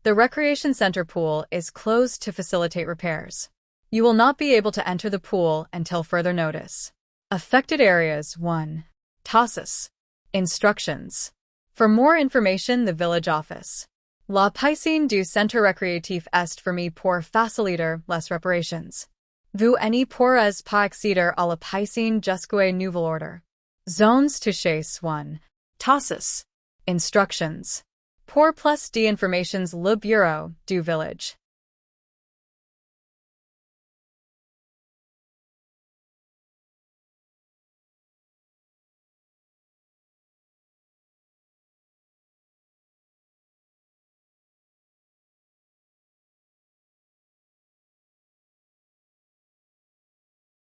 The recreation center pool is closed to facilitate repairs. You will not be able to enter the pool until further notice. Affected areas 1. Tahsis. Instructions. For more information, the village office. La piscine du centre récréatif est fermée pour faciliter les réparations. Vous pourrez pas accéder à la piscine jusqu'à nouvel ordre. Zones touchées 1. Tahsis. Instructions. Pour plus d'informations le bureau du village.